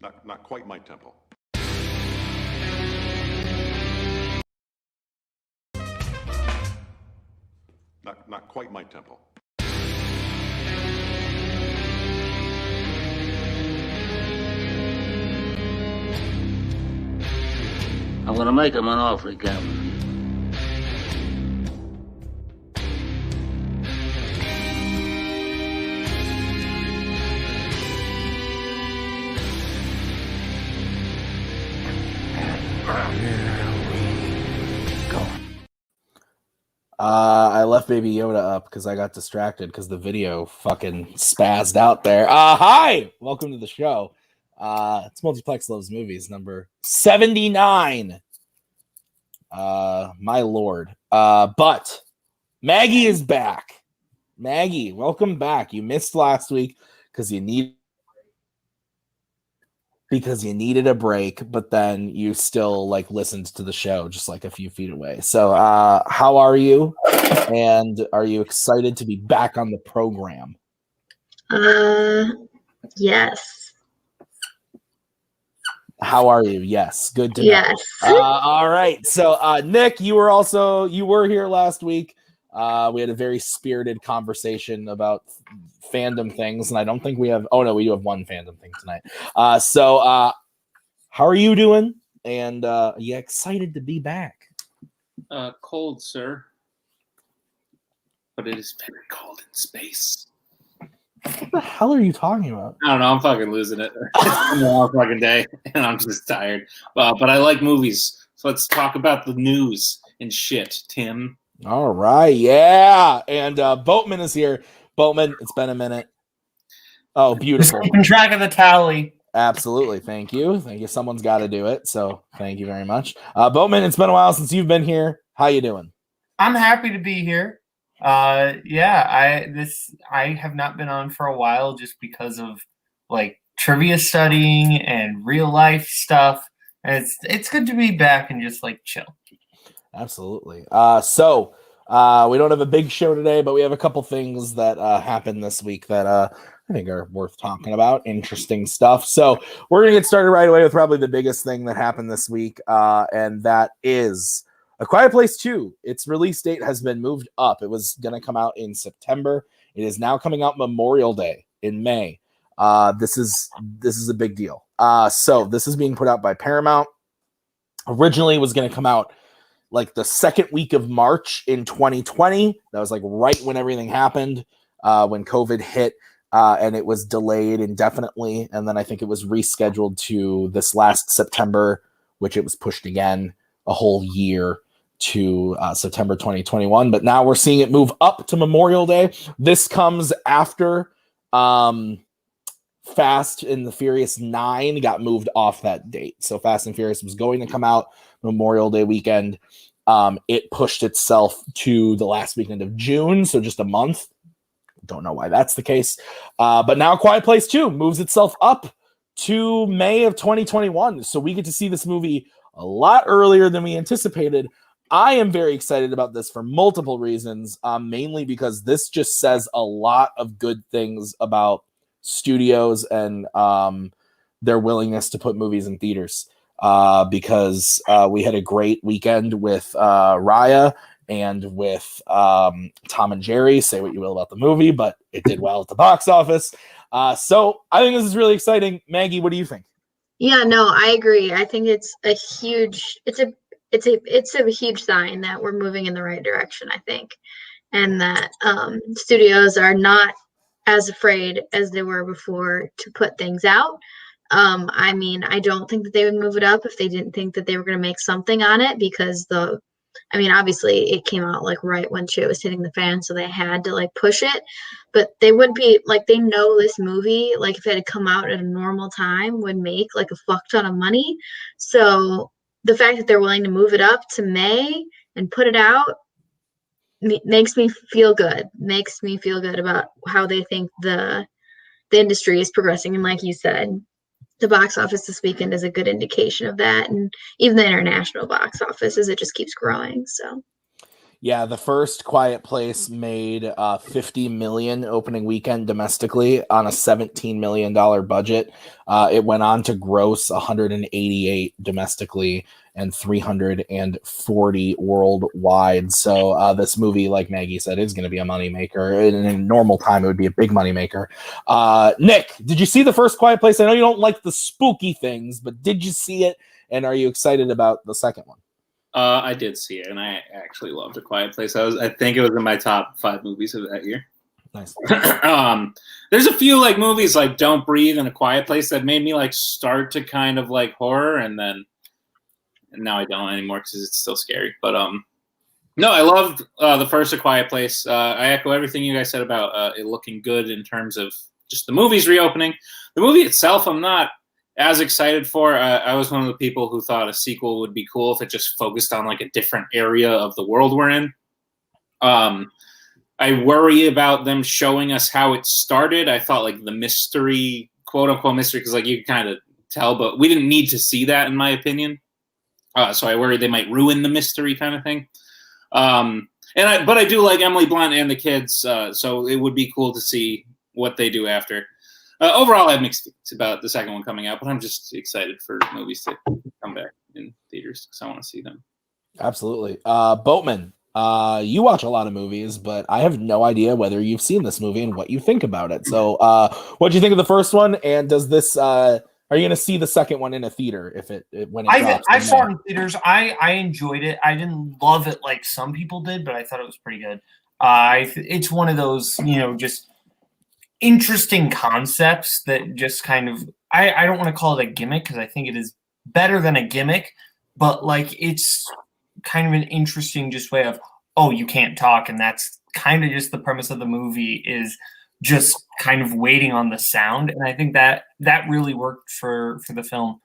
Not quite my tempo. Not quite my tempo. I'm gonna make him an offer he can't refuse. I left Baby Yoda up because I got distracted because the video fucking spazzed out there. Hi! Welcome to the show. It's Multiplex Loves Movies, number 79. My lord. But Maggie is back. Maggie, welcome back. You missed last week because you needed a break, but then you still listened to the show just a few feet away. So how are you? And are you excited to be back on the program? Yes. How are you? Yes. Good to know. Yes. All right. So Nick, you were here last week. We had a very spirited conversation about fandom things, and I don't think we have. Oh no, we do have one fandom thing tonight. So how are you doing? And are you excited to be back? Cold, sir. But it is very cold in space. What the hell are you talking about? I don't know. I'm fucking losing it. It's been a long fucking day, and I'm just tired. But I like movies, so let's talk about the news and shit, Tim. All right, yeah. And Boatman is here. Boatman, it's been a minute. Oh, beautiful. Just keeping track of the tally. Absolutely. Thank you. Someone's got to do it. So thank you very much. Boatman, it's been a while since you've been here. How you doing? I'm happy to be here. I have not been on for a while just because of trivia studying and real life stuff. And it's good to be back and just chill. Absolutely. So we don't have a big show today, but we have a couple things that happened this week that I think are worth talking about. Interesting stuff. So we're going to get started right away with probably the biggest thing that happened this week, and that is A Quiet Place 2. Its release date has been moved up. It was going to come out in September. It is now coming out Memorial Day in May. This is a big deal. So this is being put out by Paramount. Originally, it was going to come out the second week of March in 2020. That was right when everything happened, when COVID hit, and it was delayed indefinitely. And then I think it was rescheduled to this last September, which it was pushed again a whole year to September 2021. But now we're seeing it move up to Memorial Day. This comes after Fast and the Furious 9 got moved off that date. So Fast and Furious was going to come out Memorial Day weekend. It pushed itself to the last weekend of June, so just a month. Don't know why that's the case. But now Quiet Place 2 moves itself up to May of 2021. So we get to see this movie a lot earlier than we anticipated. I am very excited about this for multiple reasons, mainly because this just says a lot of good things about studios and their willingness to put movies in theaters. Because we had a great weekend with Raya and with Tom and Jerry. Say what you will about the movie, but it did well at the box office. So I think this is really exciting. Maggie, what do you think? Yeah, no, I agree. I think it's a huge sign that we're moving in the right direction, I think. And that studios are not as afraid as they were before to put things out. I mean, I don't think that they would move it up if they didn't think that they were going to make something on it, because obviously it came out right when shit was hitting the fan, so they had to push it, but they would be they know this movie, if it had come out at a normal time, would make a fuck ton of money. So the fact that they're willing to move it up to May and put it out makes me feel good. Makes me feel good about how they think the industry is progressing. And like you said, the box office this weekend is a good indication of that, and even the international box office as it just keeps growing. So Yeah, the first Quiet Place made $50 million opening weekend domestically on a $17 million budget. It went on to gross 188 domestically and 340 worldwide. So this movie, like Maggie said, is going to be a moneymaker. In a normal time, it would be a big moneymaker. Nick, did you see the first Quiet Place? I know you don't like the spooky things, but did you see it? And are you excited about the second one? I did see it, and I actually loved A Quiet Place. I think it was in my top 5 movies of that year. Nice. There's a few like movies like Don't Breathe and A Quiet Place that made me like start to kind of like horror, and now I don't anymore because it's still scary. But no, I loved the first A Quiet Place. I echo everything you guys said about it looking good in terms of just the movies reopening. The movie itself, I'm not as excited for. I was one of the people who thought a sequel would be cool if it just focused on like a different area of the world we're in. I worry about them showing us how it started. I thought like the mystery, quote unquote mystery, because like you can kind of tell, but we didn't need to see that in my opinion. So I worry they might ruin the mystery kind of thing. But I do like Emily Blunt and the kids, so it would be cool to see what they do after. Overall, I have mixed feelings about the second one coming out, but I'm just excited for movies to come back in theaters because I want to see them. Absolutely. Boatman, you watch a lot of movies, but I have no idea whether you've seen this movie and what you think about it. So what do you think of the first one? And does this, are you going to see the second one in a theater when it drops? I saw it in theaters. I enjoyed it. I didn't love it like some people did, but I thought it was pretty good. It's one of those, just interesting concepts that just kind of, I don't want to call it a gimmick because I think it is better than a gimmick, but like it's kind of an interesting just way of, oh, you can't talk, and that's kind of just the premise of the movie is just kind of waiting on the sound, and I think that really worked for the film.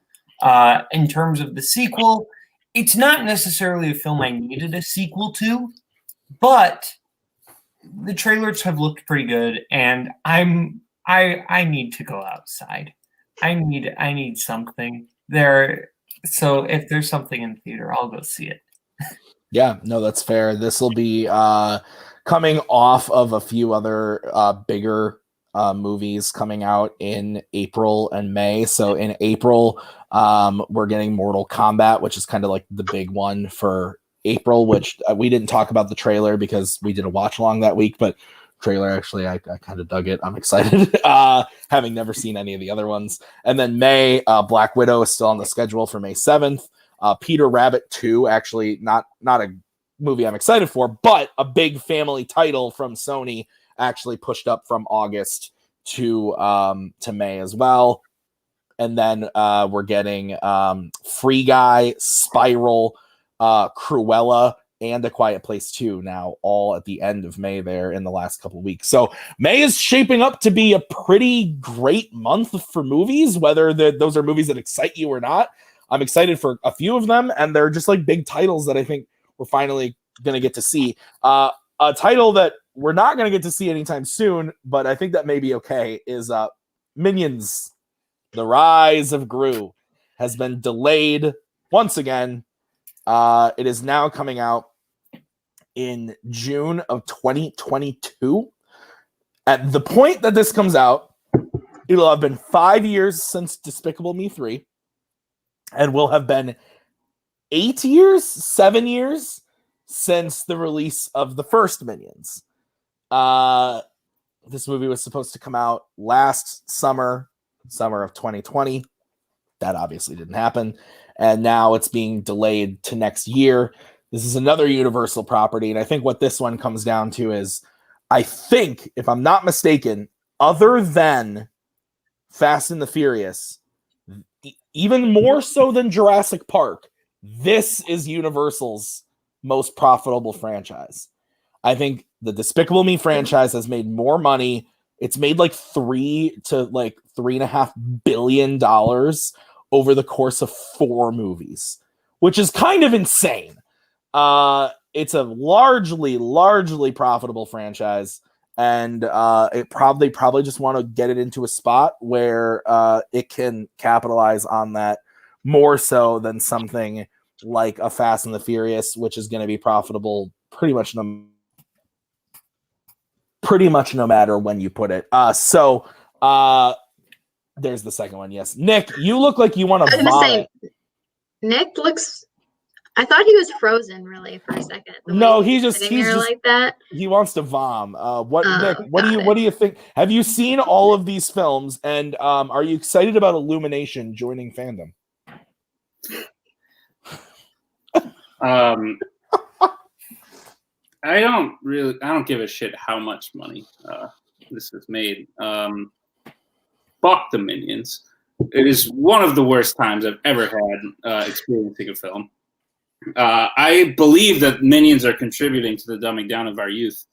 In terms of the sequel, it's not necessarily a film I needed a sequel to, but the trailers have looked pretty good, and I need to go outside. I need something there. So if there's something in theater, I'll go see it. Yeah, no, that's fair. This will be coming off of a few other bigger movies coming out in April and May. So in April, we're getting Mortal Kombat, which is kind of like the big one for April, which we didn't talk about the trailer because we did a watch along that week, but trailer actually I kind of dug it. I'm excited, having never seen any of the other ones. And then May, Black Widow is still on the schedule for May 7th. Peter Rabbit 2, actually not a movie I'm excited for, but a big family title from Sony, actually pushed up from August to May as well. And then we're getting Free Guy, Spiral, Cruella, and A Quiet Place 2 now, all at the end of May there in the last couple of weeks. So May is shaping up to be a pretty great month for movies, whether those are movies that excite you or not. I'm excited for a few of them, and they're just like big titles that I think we're finally going to get to see. A title that we're not going to get to see anytime soon, but I think that may be okay, is Minions, The Rise of Gru has been delayed once again. It is now coming out in June of 2022. At the point that this comes out, it'll have been 5 years since Despicable Me 3, and will have been 7 years since the release of the first Minions. This movie was supposed to come out last summer of 2020. That obviously didn't happen. And now it's being delayed to next year. This is another Universal property. And I think what this one comes down to is, I think, if I'm not mistaken, other than Fast and the Furious, even more so than Jurassic Park, this is Universal's most profitable franchise. I think the Despicable Me franchise has made more money. It's made like $3 to $3.5 billion over the course of 4 movies, which is kind of insane. It's a largely profitable franchise, and it probably just want to get it into a spot where it can capitalize on that more so than something like a Fast and the Furious, which is going to be profitable pretty much no matter when you put it. There's the second one. Yes, Nick, you look like you want I was to gonna vomit. say, Nick looks. I thought he was frozen really for a second. the way No, he was sitting there like that. He wants to vom. Nick? What got do you think? Have you seen all of these films? And are you excited about Illumination joining Fandom? I don't give a shit how much money this has made. Fuck the Minions. It is one of the worst times I've ever had experiencing a film. I believe that Minions are contributing to the dumbing down of our youth.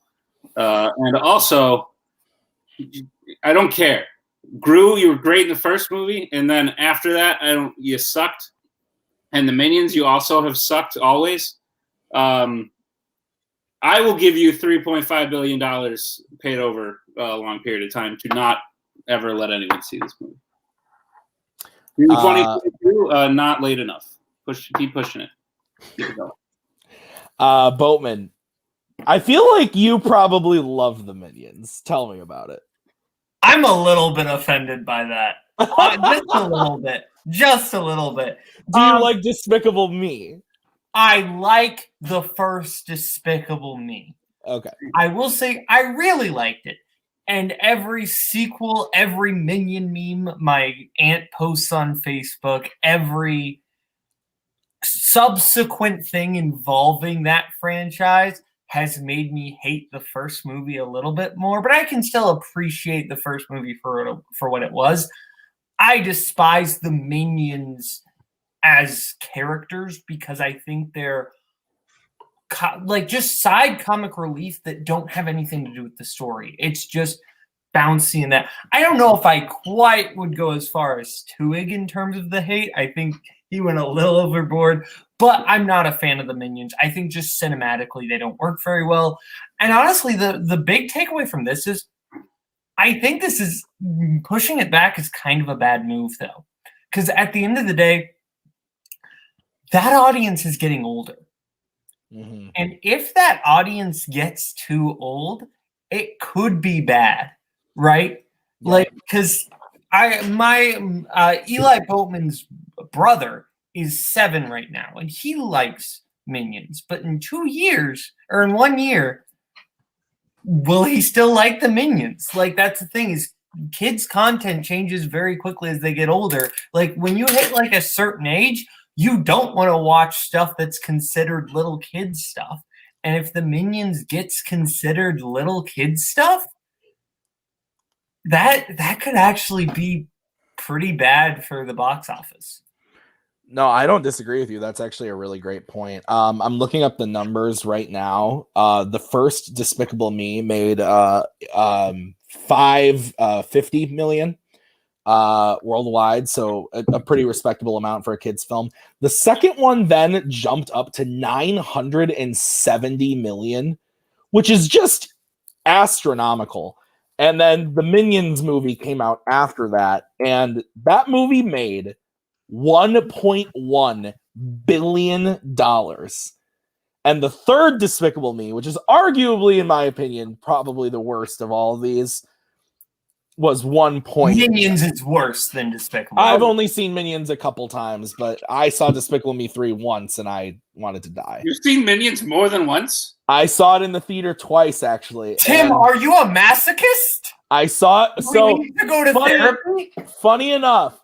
And also, I don't care. Gru, you were great in the first movie, and then after that, you sucked. And the Minions, you also have sucked always. I will give you $3.5 billion paid over a long period of time to not ever let anyone see this movie. 2022, not late enough. Keep pushing it. Keep it going. Boatman, I feel like you probably love the Minions. Tell me about it. I'm a little bit offended by that. Just a little bit. Just a little bit. Do you like Despicable Me? I like the first Despicable Me. Okay. I will say I really liked it. And every sequel, every Minion meme my aunt posts on Facebook, every subsequent thing involving that franchise has made me hate the first movie a little bit more. But I can still appreciate the first movie for what it was. I despise the Minions as characters because I think they're like just side comic relief that don't have anything to do with the story. It's just bouncy and that. I don't know if I quite would go as far as TWOHIG in terms of the hate. I think he went a little overboard, but I'm not a fan of the Minions. I think just cinematically they don't work very well. And honestly, the big takeaway from this is I think this is pushing it back is kind of a bad move though. Because at the end of the day, that audience is getting older. Mm-hmm. And if that audience gets too old, it could be bad, right? Yeah. Like, because Eli Boatman's brother is 7 right now, and he likes Minions. But in 2 years, or in 1 year, will he still like the Minions? Like, that's the thing is, kids' content changes very quickly as they get older. Like, when you hit like a certain age, you don't want to watch stuff that's considered little kids stuff. And if the Minions gets considered little kids stuff, that could actually be pretty bad for the box office. No, I don't disagree with you. That's actually a really great point. I'm looking up the numbers right now. The first Despicable Me made $550 million worldwide, so a pretty respectable amount for a kids film. The second one then jumped up to 970 million, which is just astronomical. And then the Minions movie came out after that, and that movie made $1.1 billion. And the third Despicable Me, which is arguably, in my opinion, probably the worst of all of these, was 1 point. Minions is worse than Despicable. I've only seen Minions a couple times, but I saw Despicable Me 3 once and I wanted to die. You've seen Minions more than once? I saw it in the theater twice, actually. Tim, are you a masochist? I saw it. So we need to go to therapy? Funny enough,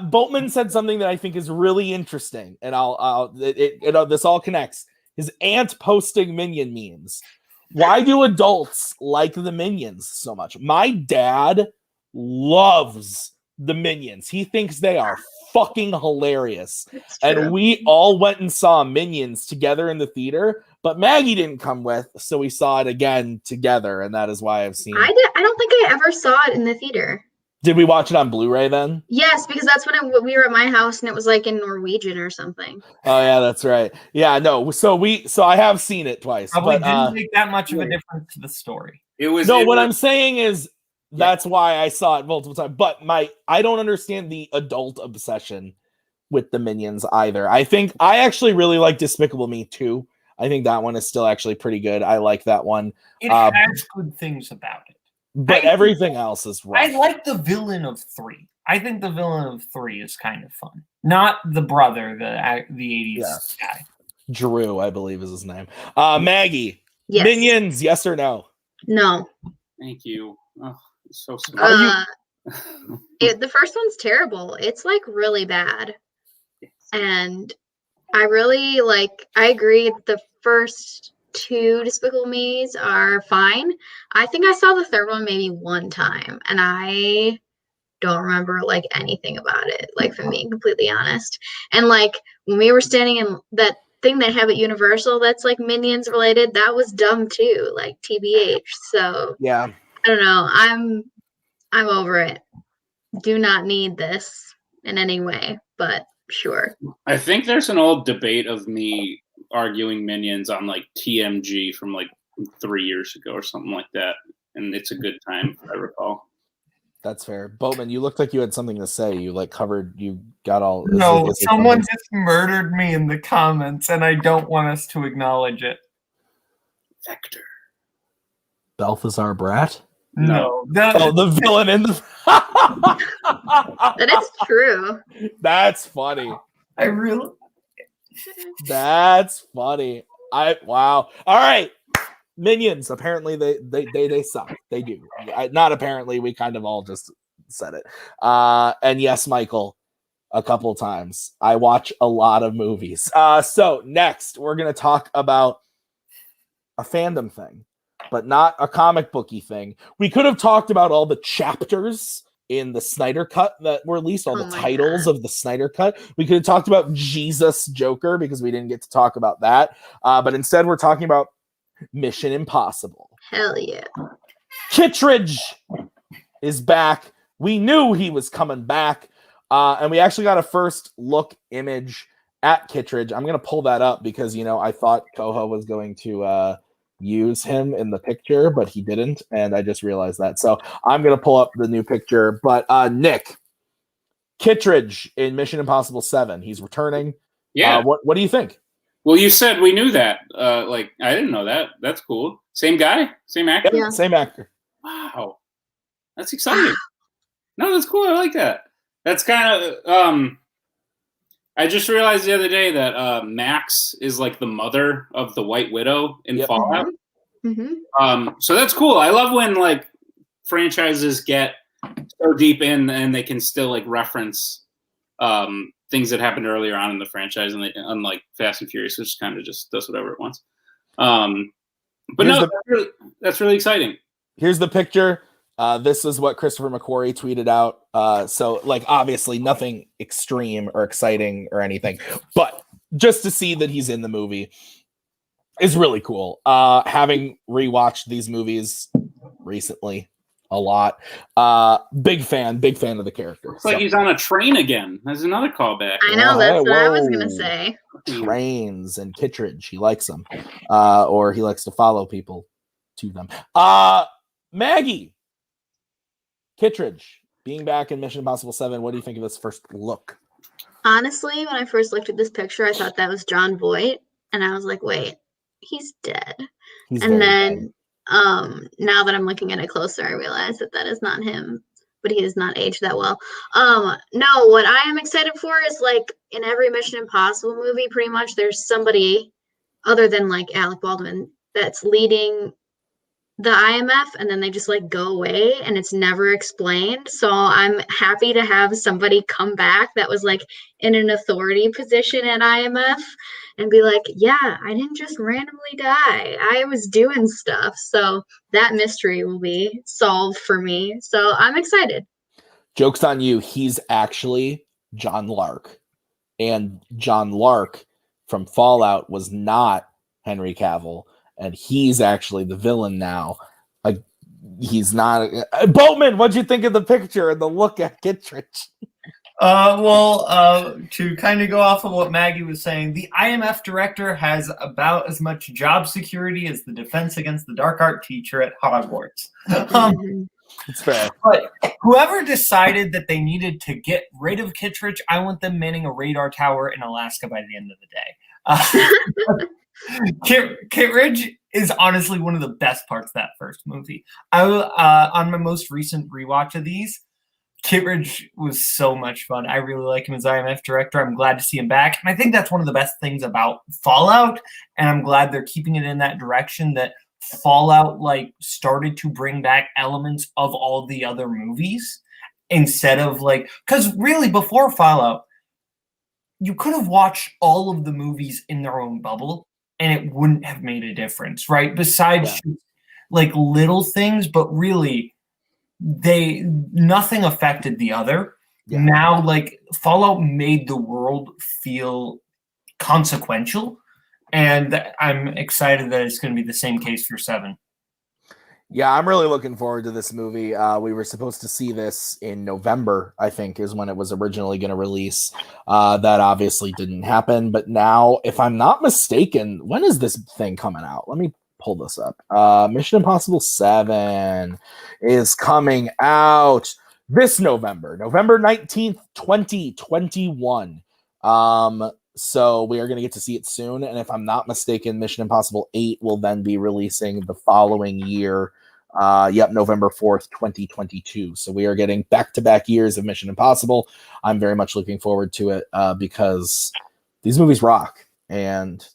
Boatman said something that I think is really interesting, and this all connects. His aunt posting Minion memes. Why do adults like the Minions so much? My dad loves the Minions. He thinks they are fucking hilarious. And we all went and saw Minions together in the theater, but Maggie didn't come with, so we saw it again together, and that is why I've seen it. I don't think I ever saw it in the theater. Did we watch it on Blu-ray then? Yes, because that's when we were at my house and it was like in Norwegian or something. Oh yeah, that's right. Yeah, no. So I have seen it twice. Probably but, didn't make that much of a difference to the story. I'm saying is that's why I saw it multiple times. But I don't understand the adult obsession with the Minions either. I think I actually really like Despicable Me too. I think that one is still actually pretty good. I like that one. It has good things about it. But everything else is rough. I like the villain of 3. I think the villain of 3 is kind of fun. Not the brother, the 80s guy. Drew, I believe is his name. Maggie, Yes. Minions, yes or no? No. Thank you. Oh, it's so smart. The first one's terrible. It's like really bad. And I really I agree the first 2 Despicable Me's are fine. I think I saw the third one maybe one time, and I don't remember anything about it, from being completely honest. And when we were standing in that thing they have at Universal that's Minions related, that was dumb too, TBH. So yeah, I don't know. I'm over it. Do not need this in any way, but sure. I think there's an old debate of me arguing Minions on TMG from 3 years ago or something like that, and it's a good time if I recall. That's fair. Boatman, you looked like you had something to say. You got all. No, someone just murdered me in the comments, and I don't want us to acknowledge it. Vector. Balthazar Brat? No. The villain in the. That is true. That's funny. That's funny. Wow. All right. Minions. Apparently they suck. They do. Not apparently. We kind of all just said it. And yes, Michael, a couple times. I watch a lot of movies. So next we're gonna talk about a fandom thing, but not a comic booky thing. We could have talked about all the chapters in the Snyder Cut that were released, all the titles of the Snyder Cut. We could have talked about Jesus Joker because we didn't get to talk about that. But instead, we're talking about Mission Impossible. Hell yeah. Kittredge is back. We knew he was coming back. And we actually got a first look image at Kittredge. I'm going to pull that up because, I thought Koho was going to use him in the picture, but he didn't, and I just realized that. So I'm going to pull up the new picture. But Nick, Kittredge in Mission Impossible 7, he's returning. Yeah. What do you think? Well, you said we knew that. I didn't know that. That's cool. Same guy? Same actor? Yeah. Same actor. Wow. That's exciting. No, that's cool. I like that. That's kind of... I just realized the other day that Max is the mother of the White Widow in Fallout. Mm-hmm. So that's cool. I love when franchises get so deep in and they can still reference things that happened earlier on in the franchise, and unlike Fast and Furious, which kind of just does whatever it wants. But that's really exciting. Here's the picture. This is what Christopher McQuarrie tweeted out. So obviously nothing extreme or exciting or anything, but just to see that he's in the movie is really cool. Having rewatched these movies recently a lot, big fan of the character. It's he's on a train again. There's another callback. I know, that's what I was going to say. Trains and Kittredge, he likes them. Or he likes to follow people to them. Maggie, Kittredge being back in Mission Impossible 7, what do you think of this first look? Honestly, when I first looked at this picture, I thought that was John Voight, and I was like, wait, he's dead. And then now that I'm looking at it closer, I realize that is not him, but he has not aged that well. No, what I am excited for is in every Mission Impossible movie, pretty much there's somebody other than Alec Baldwin that's leading the IMF, and then they just go away and it's never explained. So I'm happy to have somebody come back that was in an authority position at IMF and be yeah, I didn't just randomly die. I was doing stuff. So that mystery will be solved for me. So I'm excited. Joke's on you. He's actually John Lark. And John Lark from Fallout was not Henry Cavill. And he's actually the villain now. He's not. Boatman, what'd you think of the picture and the look at Kittredge? To kind of go off of what Maggie was saying, the IMF director has about as much job security as the Defense Against the Dark Art teacher at Hogwarts. It's fair. But whoever decided that they needed to get rid of Kittredge, I want them manning a radar tower in Alaska by the end of the day. Kittredge is honestly one of the best parts of that first movie. On my most recent rewatch of these, Kittredge was so much fun. I really like him as IMF director. I'm glad to see him back. And I think that's one of the best things about Fallout. And I'm glad they're keeping it in that direction, that Fallout like started to bring back elements of all the other movies instead of like, because really before Fallout, you could have watched all of the movies in their own bubble and it wouldn't have made a difference, right? Besides like little things, but really nothing affected the other. Yeah. Now, like Fallout made the world feel consequential, and I'm excited that it's going to be the same case for 7. Yeah, I'm really looking forward to this movie. We were supposed to see this in November, I think, is when it was originally going to release. That obviously didn't happen. But now, if I'm not mistaken, when is this thing coming out? Let me pull this up. Mission Impossible 7 is coming out this November 19th, 2021. So we are going to get to see it soon. And if I'm not mistaken, Mission Impossible 8 will then be releasing the following year. November 4th, 2022. So we are getting back-to-back years of Mission Impossible. I'm very much looking forward to it because these movies rock and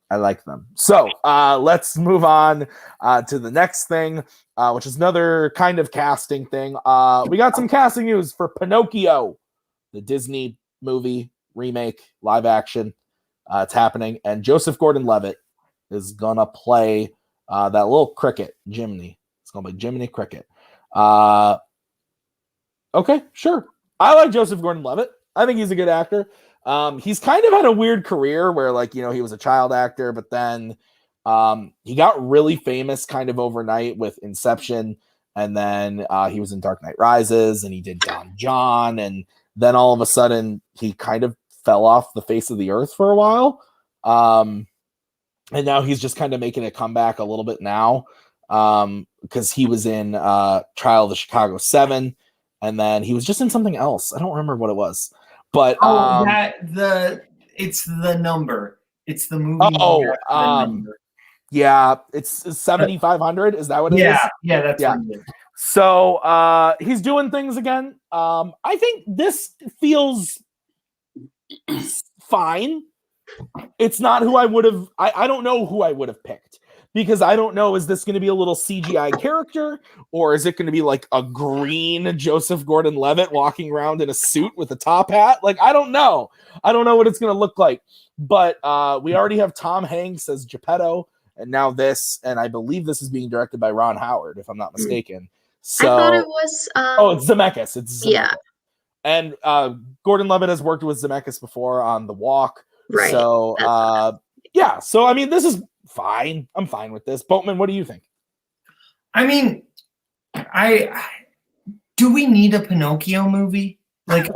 I like them. So let's move on to the next thing, which is another kind of casting thing. We got some casting news for Pinocchio, the Disney movie remake, live action. It's happening. And Joseph Gordon-Levitt is going to play that little cricket, Jiminy. It's going to be Jiminy Cricket. Okay, sure. I like Joseph Gordon-Levitt. I think he's a good actor. He's kind of had a weird career where, like, you know, he was a child actor, but then he got really famous kind of overnight with Inception, and then he was in Dark Knight Rises, and he did Don John, and then all of a sudden he kind of fell off the face of the earth for a while. And now he's just kind of making a comeback a little bit now because he was in Trial of the Chicago 7, and then he was just in something else. I don't remember what it was. But it's The Number. It's the movie. Yeah, it's 7,500. Is that what it is? Yeah, that's what it is. So he's doing things again. I think this feels fine. It's not who I would have. I don't know who I would have picked because I don't know. Is this going to be a little CGI character, or is it going to be like a green Joseph Gordon-Levitt walking around in a suit with a top hat? Like, I don't know. I don't know what it's going to look like. But we already have Tom Hanks as Geppetto, and now this, and I believe this is being directed by Ron Howard, if I'm not mistaken. So, I thought it was. It's Zemeckis. It's Zemeckis. Yeah. And Gordon-Levitt has worked with Zemeckis before on The Walk. Right. So, yeah. So, I mean, this is fine. I'm fine with this. Boatman, what do you think? I mean, do we need a Pinocchio movie? Like,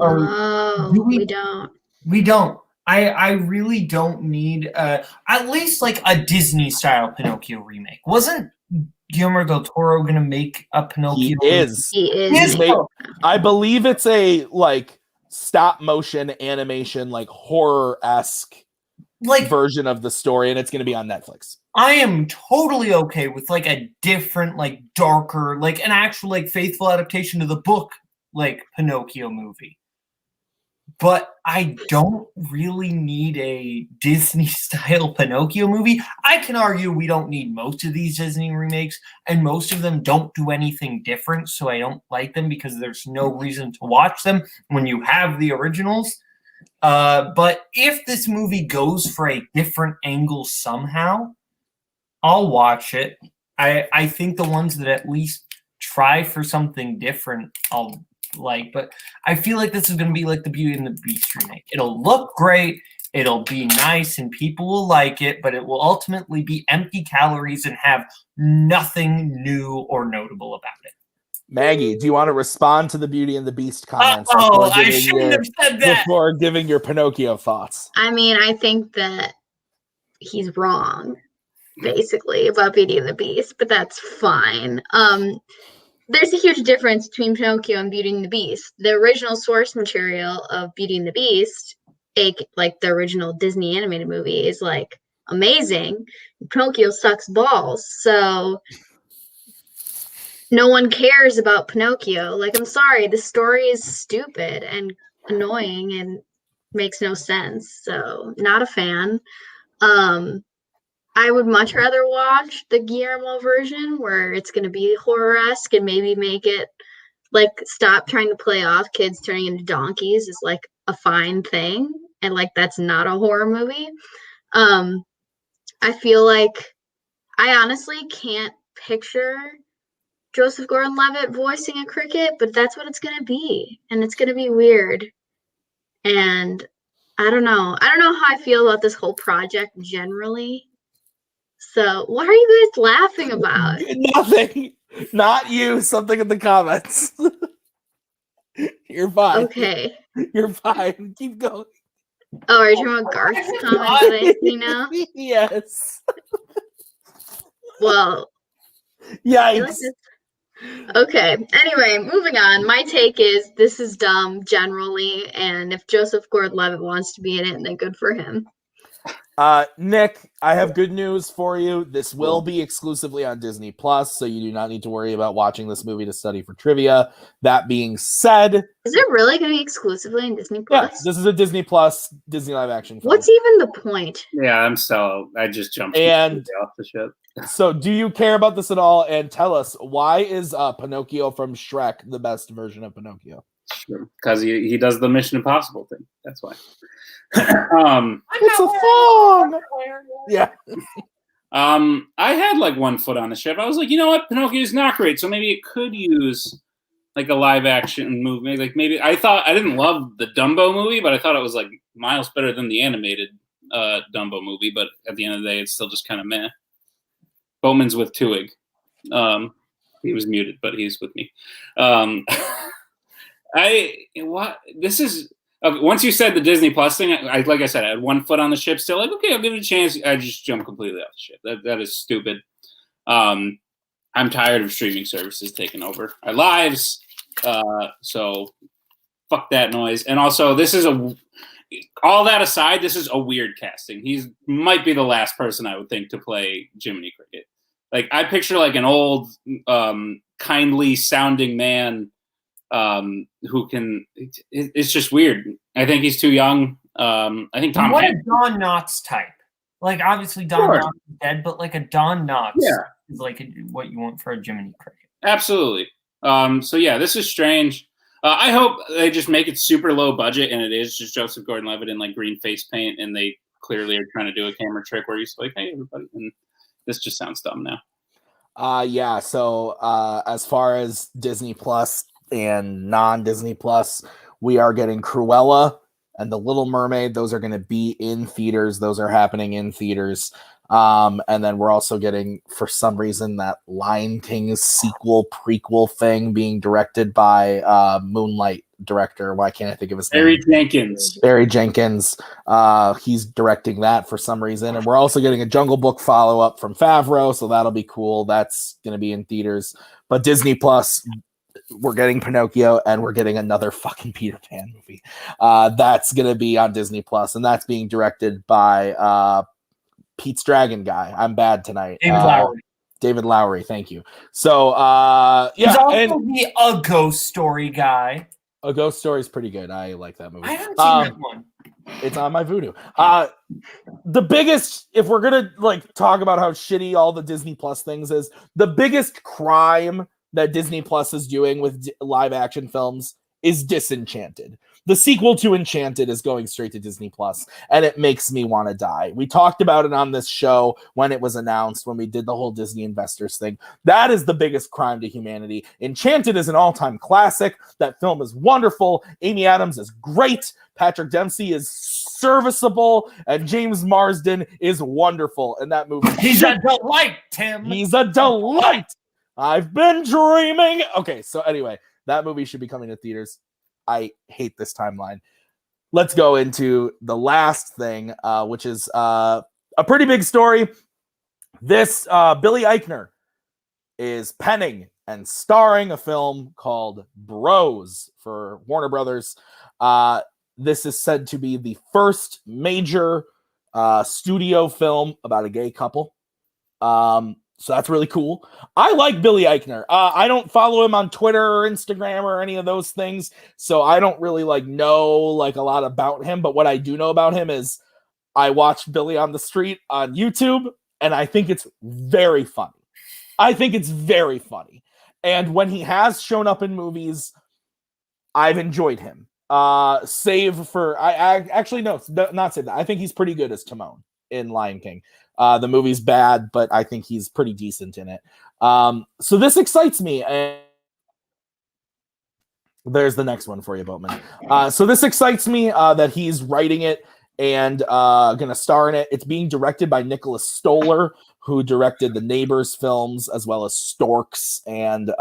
we don't. We don't. I really don't need at least like a Disney style Pinocchio remake. Wasn't Guillermo del Toro going to make a Pinocchio? He is. I believe it's a like stop motion animation, like horror-esque like version of the story, and it's going to be on Netflix. I am totally okay with like a different, like darker, like an actual like faithful adaptation to the book, like Pinocchio movie. But I don't really need a Disney-style Pinocchio movie. I can argue we don't need most of these Disney remakes, and most of them don't do anything different, so I don't like them because there's no reason to watch them when you have the originals. But if this movie goes for a different angle somehow, I'll watch it. I think the ones that at least try for something different, I'll like, but I feel like this is going to be like the Beauty and the Beast remake. It'll look great, it'll be nice, and people will like it, but it will ultimately be empty calories and have nothing new or notable about it. Maggie, do you want to respond to the Beauty and the Beast comments? I shouldn't have said that. Before giving your Pinocchio thoughts. I mean, I think that he's wrong, basically, about Beauty and the Beast, but that's fine. There's a huge difference between Pinocchio and Beauty and the Beast. The original source material of Beauty and the Beast, like the original Disney animated movie, is like amazing. Pinocchio sucks balls. So no one cares about Pinocchio. Like, I'm sorry, the story is stupid and annoying and makes no sense. So not a fan. I would much rather watch the Guillermo version where it's going to be horror-esque and maybe make it like stop trying to play off kids turning into donkeys is like a fine thing, and like that's not a horror movie. I feel like I honestly can't picture Joseph Gordon-Levitt voicing a cricket, but that's what it's gonna be, and it's gonna be weird. And I don't know how I feel about this whole project generally. So what are you guys laughing about? Nothing. Not you. Something in the comments. You're fine. Okay. You're fine. Keep going. Oh, are you talking about Garth's comments that I see now? Yes. Well, I feel like Yikes. okay. Anyway, moving on. My take is this is dumb generally, and if Joseph Gordon-Levitt wants to be in it, then good for him. Nick, I have good news for you. This will be exclusively on Disney Plus, so you do not need to worry about watching this movie to study for trivia. That being said, Is it really going to be exclusively on Disney Plus? yeah, this is a Disney Plus Disney live action film. What's even the point? Yeah, I just jumped And- off the ship. So, do you care about this at all? And tell us, why is Pinocchio from Shrek the best version of Pinocchio? Because he does the Mission Impossible thing. That's why. It's a song. Yeah. I had like one foot on the ship. I was like, you know what, Pinocchio is not great, so maybe it could use like a live action movie. Like maybe I didn't love the Dumbo movie, but I thought it was like miles better than the animated Dumbo movie. But at the end of the day, it's still just kind of meh. Boatman's with TWOHIG. He was muted, but he's with me. This is. Once you said the Disney Plus thing, like I said, I had one foot on the ship still. Like, okay, I'll give it a chance. I just jumped completely off the ship. That is stupid. I'm tired of streaming services taking over our lives. So fuck that noise. And also, all that aside, this is a weird casting. He might be the last person I would think to play Jiminy Cricket. Like, I picture like an old, kindly sounding man who can. It's just weird. I think he's too young. I think Tom. What a Don Knotts type. Like, obviously Don Knotts is dead, but like a Don Knotts is like what you want for a Jiminy Cricket. Absolutely. So yeah, this is strange. I hope they just make it super low budget, and it is just Joseph Gordon-Levitt in like green face paint, and they clearly are trying to do a camera trick where he's like, "Hey, everybody," and this just sounds dumb now. Yeah. So, as far as Disney Plus and non-Disney Plus, we are getting Cruella and The Little Mermaid. Those are going to be in theaters. Those are happening in theaters. And then we're also getting, for some reason, that Lion King sequel prequel thing being directed by Moonlight director. Why can't I think of his name? Barry Jenkins. He's directing that for some reason. And we're also getting a Jungle Book follow-up from Favreau, so that'll be cool. That's going to be in theaters. But Disney Plus, we're getting Pinocchio, and we're getting another fucking Peter Pan movie. That's going to be on Disney Plus, and that's being directed by Pete's Dragon guy. I'm bad tonight. David Lowery, thank you. So, yeah. He's also a Ghost Story guy. A Ghost Story is pretty good. I like that movie. I haven't seen that one. It's on my Vudu. The biggest, if we're going to like talk about how shitty all the Disney Plus things is, the biggest crime that Disney Plus is doing with live action films is Disenchanted. The sequel to Enchanted is going straight to Disney Plus, and it makes me want to die. We talked about it on this show when it was announced, when we did the whole Disney Investors thing. That is the biggest crime to humanity. Enchanted is an all-time classic. That film is wonderful. Amy Adams is great. Patrick Dempsey is serviceable, and James Marsden is wonderful in that movie. He's a delight, Tim. He's a delight. I've been dreaming. Okay, so anyway, that movie should be coming to theaters. I hate this timeline. Let's go into the last thing, which is a pretty big story. This Billy Eichner is penning and starring a film called Bros for Warner Brothers. This is said to be the first major studio film about a gay couple. So that's really cool. I like Billy Eichner. I don't follow him on Twitter or Instagram or any of those things, so I don't really know a lot about him. But what I do know about him is I watched Billy on the Street on YouTube, and I think it's very funny. And when he has shown up in movies, I've enjoyed him. Save for I actually no, not say that. I think he's pretty good as Timon in Lion King. The movie's bad, but I think he's pretty decent in it. So this excites me. And there's the next one for you, Boatman. So this excites me that he's writing it and gonna star in it. It's being directed by Nicholas Stoller, who directed the Neighbors films as well as Storks, and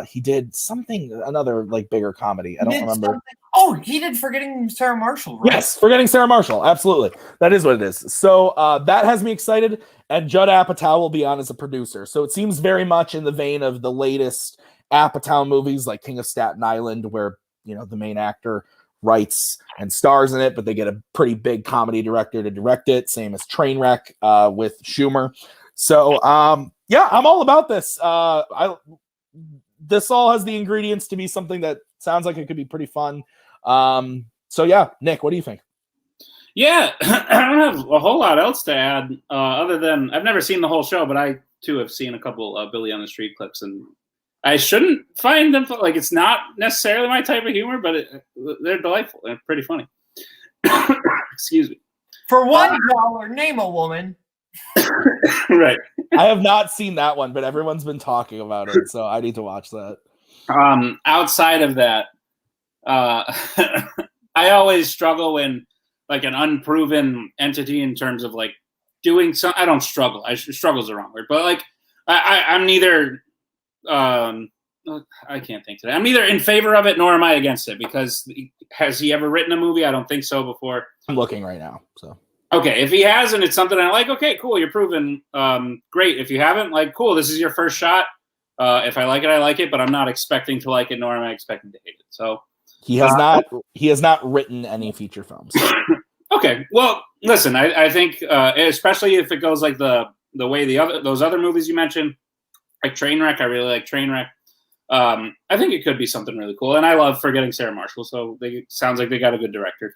he did another bigger comedy. I don't remember. Oh, he did Forgetting Sarah Marshall, right? Yes, Forgetting Sarah Marshall. Absolutely. That is what it is. So that has me excited, and Judd Apatow will be on as a producer. So it seems very much in the vein of the latest Apatow movies like King of Staten Island, where the main actor writes and stars in it, but they get a pretty big comedy director to direct it. Same as Trainwreck with Schumer. So yeah, I'm all about this. This all has the ingredients to be something that sounds like it could be pretty fun. So yeah, Nick, what do you think? Yeah, I don't have a whole lot else to add other than I've never seen the whole show, but I too have seen a couple Billy on the Street clips, and I shouldn't find them it's not necessarily my type of humor, but they're delightful and pretty funny. Excuse me. For $1, name a woman. Right. I have not seen that one, but everyone's been talking about it, so I need to watch that. Outside of that, I always struggle when an unproven entity in terms of doing some. I don't struggle. Struggle is the wrong word, but I'm neither. I can't think today. I'm neither in favor of it nor am I against it, because has he ever written a movie? I don't think so before. I'm looking right now, so. Okay, if he has and it's something I like, okay, cool, you're proven. Great. If you haven't, cool, this is your first shot. If I like it, I like it, but I'm not expecting to like it, nor am I expecting to hate it. So he has not written any feature films. Okay, well, listen, I think especially if it goes the way those other movies you mentioned, like Trainwreck, I really like Trainwreck. I think it could be something really cool, and I love Forgetting Sarah Marshall, so sounds like they got a good director.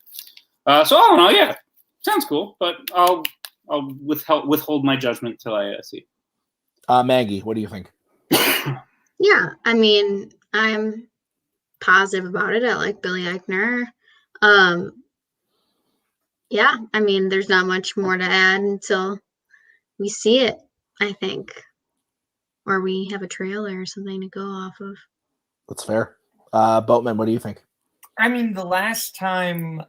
So I don't know, yeah. Sounds cool, but I'll withhold my judgment till I see. Maggie, what do you think? Yeah, I mean, I'm positive about it. I like Billy Eichner. Yeah, I mean, there's not much more to add until we see it, I think. Or we have a trailer or something to go off of. That's fair. Boatman, what do you think? I mean, the last time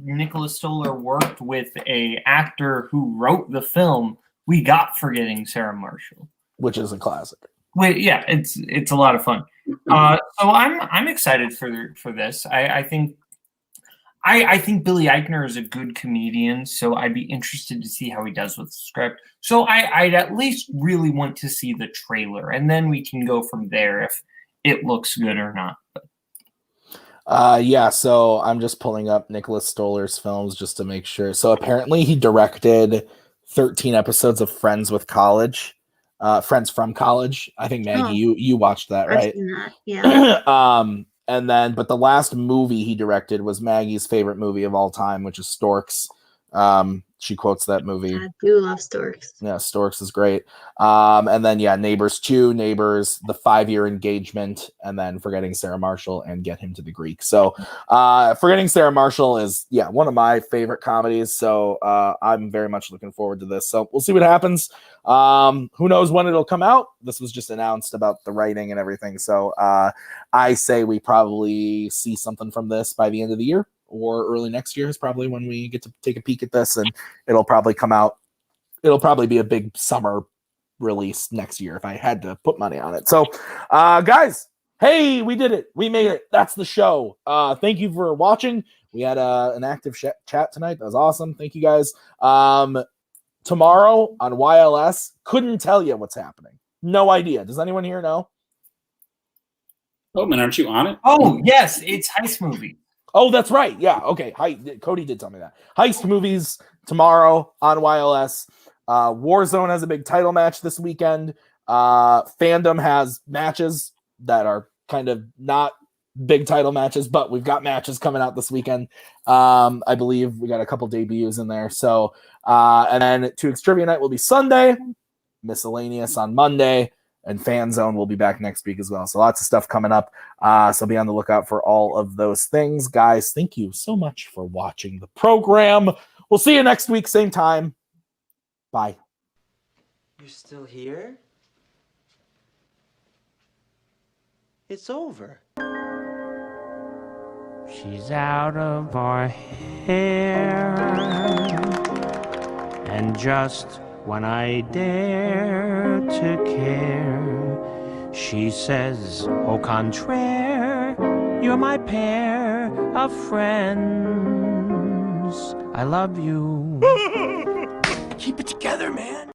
Nicholas Stoller worked with a actor who wrote the film, we got Forgetting Sarah Marshall, which is a classic. Wait, yeah, it's a lot of fun. So I'm excited for this. I think Billy Eichner is a good comedian, so I'd be interested to see how he does with the script. So I'd at least really want to see the trailer, and then we can go from there if it looks good or not. Yeah, so I'm just pulling up Nicholas Stoller's films just to make sure. So apparently he directed 13 episodes of Friends from College. I think Maggie, you watched that, right? Yeah. And then, but the last movie he directed was Maggie's favorite movie of all time, which is Storks. She quotes that movie. I do love Storks. Yeah, Storks is great. And then, yeah, Neighbors 2, Neighbors, The 5-Year Engagement, and then Forgetting Sarah Marshall and Get Him to the Greek. So Forgetting Sarah Marshall is, one of my favorite comedies. So I'm very much looking forward to this. So we'll see what happens. Who knows when it'll come out? This was just announced about the writing and everything. So I say we probably see something from this by the end of the year. Or early next year is probably when we get to take a peek at this, and it'll probably come out. It'll probably be a big summer release next year if I had to put money on it. So, guys, hey, we did it. We made it. That's the show. Thank you for watching. We had an active chat tonight. That was awesome. Thank you, guys. Tomorrow on YLS, couldn't tell you what's happening. No idea. Does anyone here know? Oh, man, aren't you on it? Oh, yes, it's Heist Movie. Oh, that's right. Yeah. Okay. Cody did tell me that. Heist movies tomorrow on YLS. Warzone has a big title match this weekend. Fandom has matches that are kind of not big title matches, but we've got matches coming out this weekend. I believe we got a couple debuts in there. So, and then TWOHIG'S Trivia Night will be Sunday, Miscellaneous on Monday, and FANZONE will be back next week as well. So lots of stuff coming up. So be on the lookout for all of those things. Guys, thank you so much for watching the program. We'll see you next week, same time. Bye. You're still here? It's over. She's out of our hair, and just when I dare to care, she says, au contraire, you're my pair of friends. I love you. Keep it together, man.